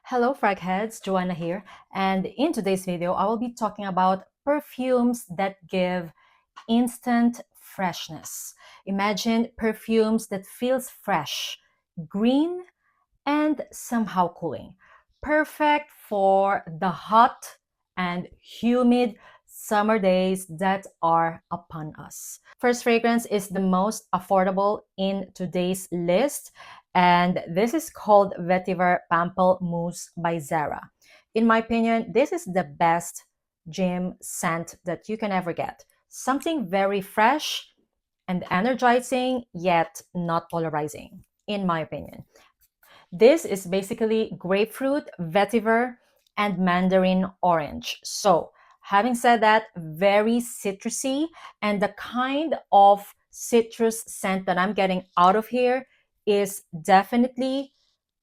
Hello fragheads, Joanna here, and in today's video I will be talking about perfumes that give instant freshness. Imagine perfumes that feels fresh, green, and somehow cooling. Perfect for the hot and humid summer days that are upon us. First fragrance is the most affordable in today's list, and this is called Vetiver Pamplemouse by Zara. In my opinion, this is the best gym scent that you can ever get. Something very fresh and energizing, yet not polarizing, in my opinion. This is basically grapefruit, vetiver, and mandarin orange. So, having said that, very citrusy, and the kind of citrus scent that I'm getting out of here is definitely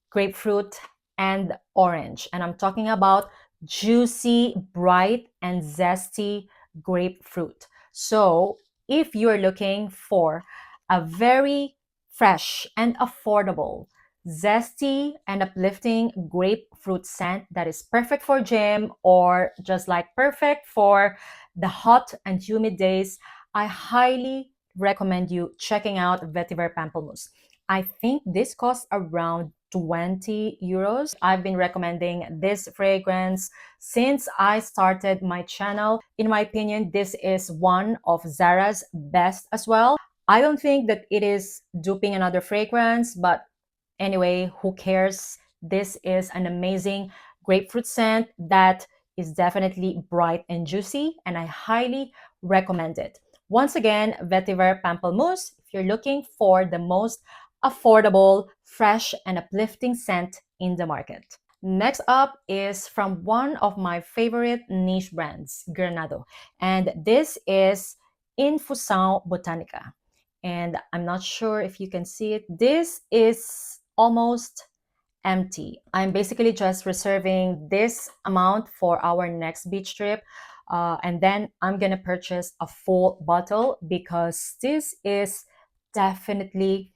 grapefruit and orange. And I'm talking about juicy, bright, and zesty grapefruit. So, if you're looking for a very fresh and affordable, zesty and uplifting grapefruit scent that is perfect for gym or just like perfect for the hot and humid days, I highly recommend you checking out Vetiver Pamplemouse. I think this costs around 20 euros. I've been recommending this fragrance since I started my channel. In my opinion, this is one of Zara's best as well. I don't think that it is duping another fragrance, but anyway, who cares? This is an amazing grapefruit scent that is definitely bright and juicy, and I highly recommend it. Once again, Vetiver Pamplemouse, if you're looking for the most affordable, fresh, and uplifting scent in the market. Next up is from one of my favorite niche brands, Granado, and this is Infusão Botanica. And I'm not sure if you can see it. This is almost empty. I'm basically just reserving this amount for our next beach trip. And then I'm gonna purchase a full bottle because this is definitely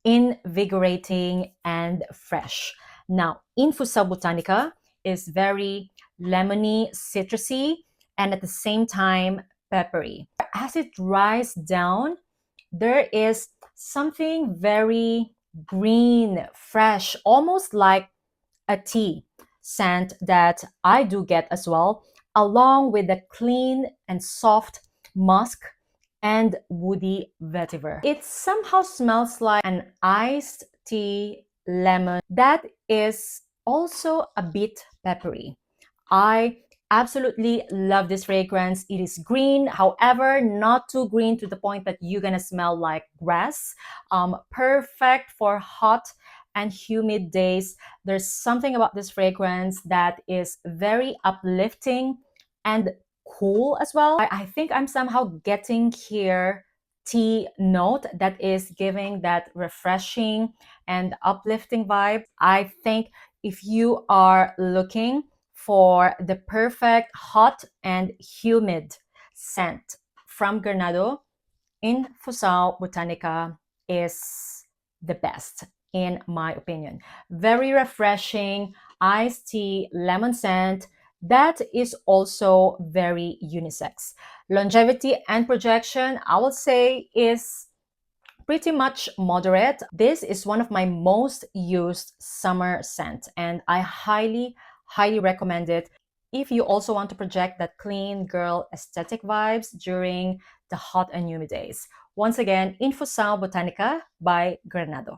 invigorating and fresh. Now, Infusão Botanica is very lemony, citrusy, and at the same time peppery. As it dries down, there is something very green, fresh, almost like a tea scent that I do get as well, along with the clean and soft musk and woody vetiver. It somehow smells like an iced tea lemon that is also a bit peppery. I absolutely love this fragrance. It is green, however, not too green to the point that you're gonna smell like grass. Perfect for hot and humid days. There's something about this fragrance that is very uplifting and cool as well. I think I'm somehow getting here tea note that is giving that refreshing and uplifting vibe. I think if you are looking for the perfect hot and humid scent from Granado, Infusão Botanica is the best in my opinion. Very refreshing iced tea lemon scent that is also very unisex. Longevity and projection, I will say, is pretty much moderate. This is one of my most used summer scent, and I highly recommend it if you also want to project that clean girl aesthetic vibes during the hot and humid days. Once again, Infusão Botanica by Granado.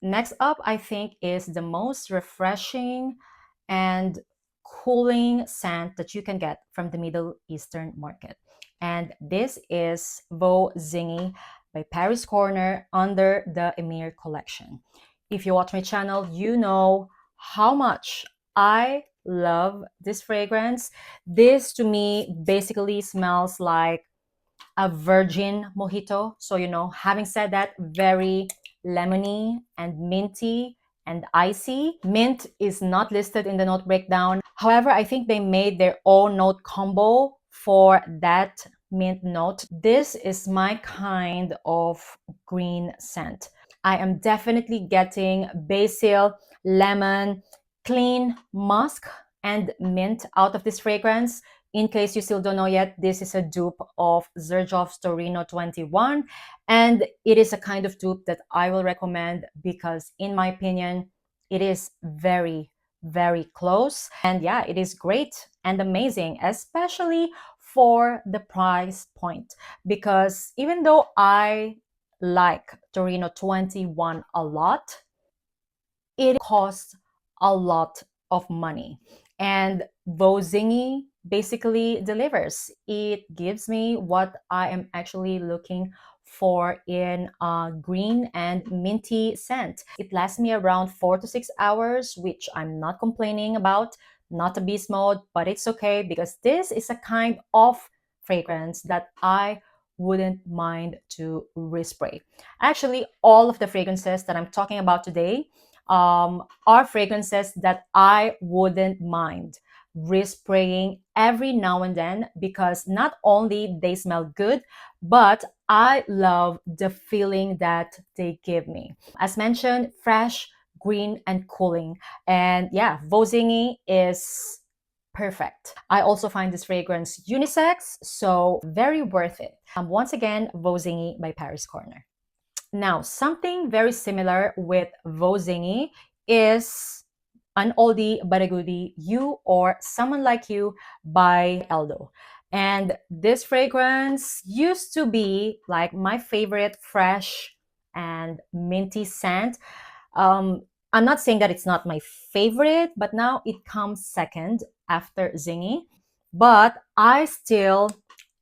Next up, I think, is the most refreshing and cooling scent that you can get from the Middle Eastern market. And this is Voux Zingy by Paris Corner under the Emir collection. If you watch my channel, you know how much I love this fragrance. This to me basically smells like a virgin mojito. So, you know, having said that, very lemony and minty and icy. Mint is not listed in the note breakdown. However, I think they made their own note combo for that mint note. This is my kind of green scent. I am definitely getting basil, lemon, clean musk and mint out of this fragrance. In case you still don't know yet, this is a dupe of Xerjoff's Torino 21, and it is a kind of dupe that I will recommend because, in my opinion, it is very, very close. And yeah, it is great and amazing, especially for the price point. Because even though I like Torino 21 a lot, it costs a lot of money. And Voux Zingy basically delivers. It gives me what I am actually looking for in a green and minty scent. It lasts me around 4 to 6 hours, which I'm not complaining about. Not a beast mode, but it's okay because this is a kind of fragrance that I wouldn't mind to respray. Actually, all of the fragrances that I'm talking about today are fragrances that I wouldn't mind respraying every now and then because not only they smell good, but I love the feeling that they give me. As mentioned, fresh, green, and cooling. And yeah, Voux Zingy is perfect. I also find this fragrance unisex, so very worth it. Once again, Voux Zingy by Paris Corner. Now, something very similar with Voux Zingy is an oldie but a goodie, You or Someone Like You by Eldo. And this fragrance used to be like my favorite fresh and minty scent. I'm not saying that it's not my favorite, but now it comes second after Zingy. But I still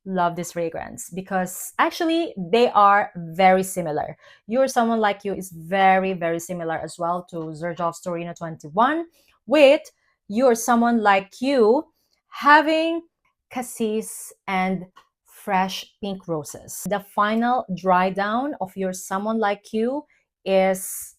love this fragrance because actually they are very similar. You're Someone Like You is very, very similar as well to Xerjoff's Torino 21, with You're Someone Like You having cassis and fresh pink roses. The final dry down of You're Someone Like You is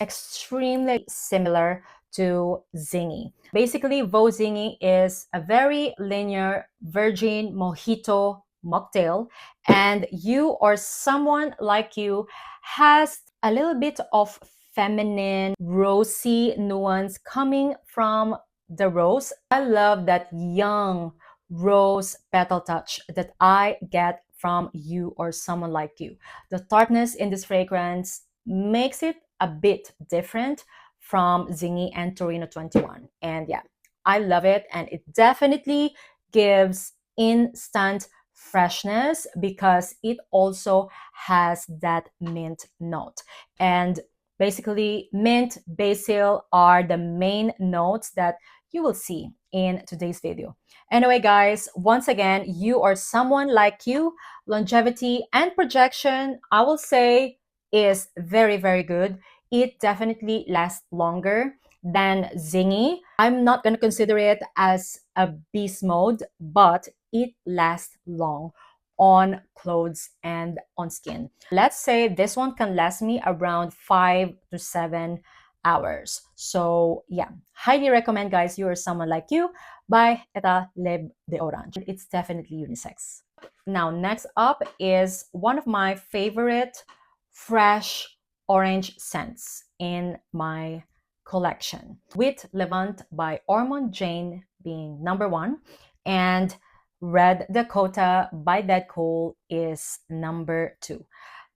extremely similar to Zingy. Basically, Voux Zingy is a very linear virgin mojito mocktail, and You or Someone Like You has a little bit of feminine, rosy nuance coming from the rose. I love that young rose petal touch that I get from You or Someone Like You. The tartness in this fragrance makes it a bit different from Zingy and Torino 21. And yeah, I love it. And it definitely gives instant freshness because it also has that mint note. And basically, mint, basil are the main notes that you will see in today's video. Anyway, guys, once again, You or Someone Like You, longevity and projection, I will say, is very, very good. It definitely lasts longer than Zingy. I'm not going to consider it as a beast mode, but it lasts long on clothes and on skin. Let's say this one can last me around 5 to 7 hours. So yeah, highly recommend, guys, You or Someone Like You by Etat Libre de Orange. It's definitely unisex. Now, next up is one of my favorite fresh orange scents in my collection, with Levant by Ormond Jane being number one, and Red Dakota by Dedcool is number two.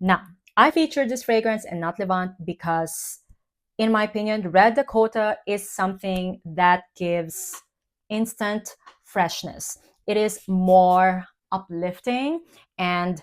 Now, I featured this fragrance and not Levant because, in my opinion, Red Dakota is something that gives instant freshness. It is more uplifting and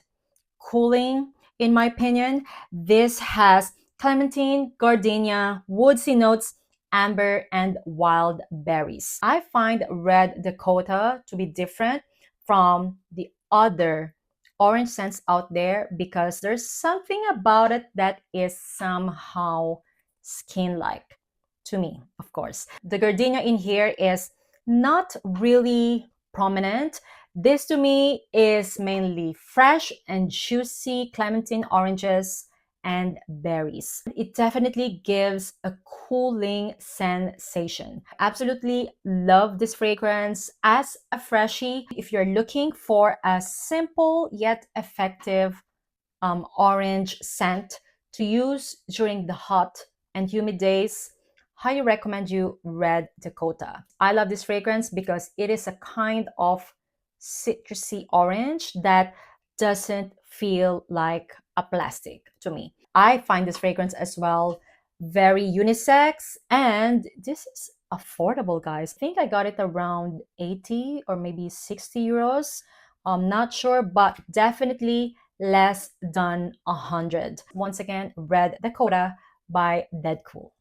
cooling, in my opinion. This has clementine, gardenia, woodsy notes, amber, and wild berries. I find Red Dakota to be different from the other orange scents out there because there's something about it that is somehow skin-like to me, of course. The gardenia in here is not really prominent. This to me is mainly fresh and juicy clementine oranges and berries. It definitely gives a cooling sensation. Absolutely love this fragrance as a freshie. If you're looking for a simple yet effective orange scent to use during the hot and humid days, highly recommend you Red Dakota. I love this fragrance because it is a kind of citrusy orange that doesn't feel like a plastic to me. I find this fragrance as well very unisex, and this is affordable, guys. I think I got it around 80 or maybe 60 euros. I'm not sure, but definitely less than 100. Once again, Red Dakota by Dedcool.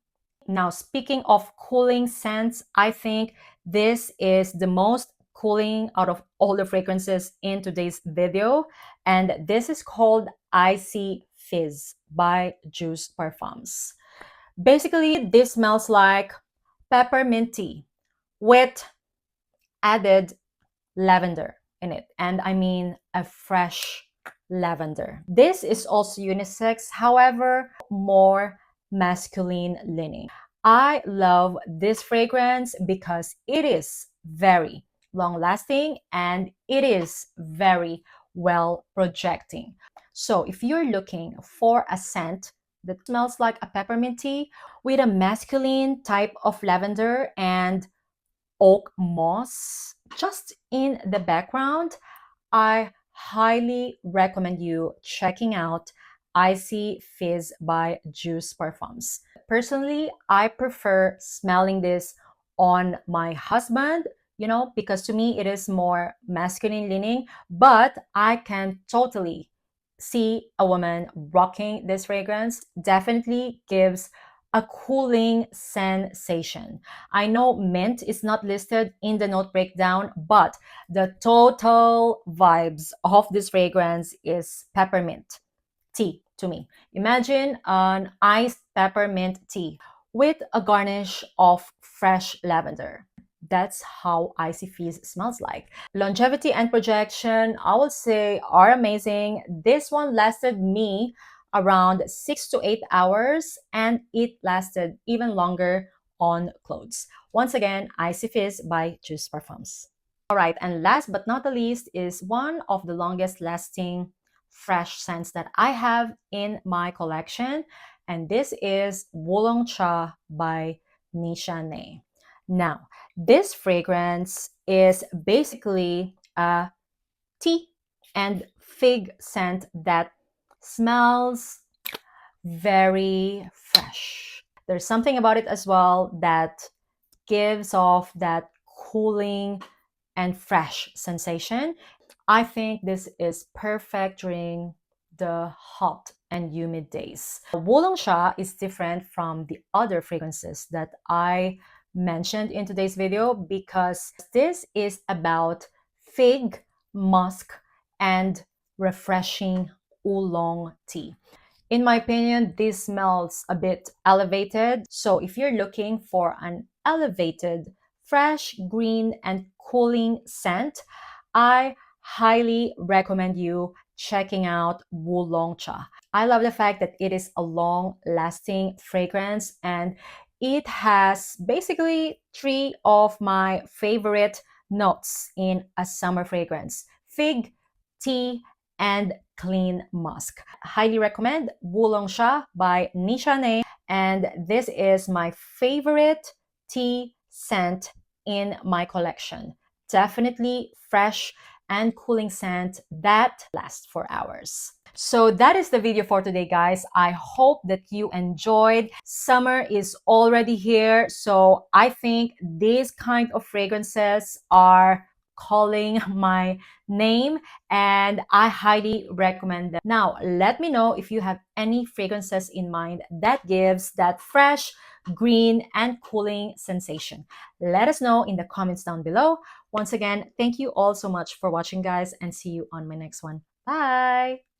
Now, speaking of cooling scents, I think this is the most cooling out of all the fragrances in today's video. And this is called IcyFizz by Juice Parfums. Basically, this smells like peppermint tea with added lavender in it. And I mean a fresh lavender. This is also unisex, however, more masculine leaning. I love this fragrance because it is very long lasting and it is very well projecting. So if you're looking for a scent that smells like a peppermint tea with a masculine type of lavender and oak moss just in the background, I highly recommend you checking out IcyFizz by Juice Parfums. Personally, I prefer smelling this on my husband, because to me it is more masculine leaning, but I can totally see a woman rocking this fragrance. Definitely gives a cooling sensation. I know mint is not listed in the note breakdown, but the total vibes of this fragrance is peppermint tea to me. Imagine an iced peppermint tea with a garnish of fresh lavender. That's how IcyFizz smells like. Longevity and projection, I would say, are amazing. This one lasted me around 6 to 8 hours, and it lasted even longer on clothes. Once again, IcyFizz by Juice Parfums. All right, and last but not the least is one of the longest lasting fresh scents that I have in my collection, and this is Wulong Cha by Nishane. Now, this fragrance is basically a tea and fig scent that smells very fresh. There's something about it as well that gives off that cooling and fresh sensation. I think this is perfect during the hot and humid days. Wulong Cha is different from the other fragrances that I mentioned in today's video because this is about fig, musk, and refreshing oolong tea. In my opinion, this smells a bit elevated. So if you're looking for an elevated, fresh, green, and cooling scent, I highly recommend you checking out Wulong Cha. I love the fact that it is a long-lasting fragrance and it has basically 3 of my favorite notes in a summer fragrance: fig, tea, and clean musk. Highly recommend Wulong Cha by Nishane, and this is my favorite tea scent in my collection. Definitely fresh and cooling scent that lasts for hours. So that is the video for today, guys. I hope that you enjoyed. Summer is already here, so I think these kind of fragrances are calling my name and I highly recommend them. Now, let me know if you have any fragrances in mind that gives that fresh, green, and cooling sensation. Let us know in the comments down below. Once again, thank you all so much for watching, guys, and see you on my next one. Bye!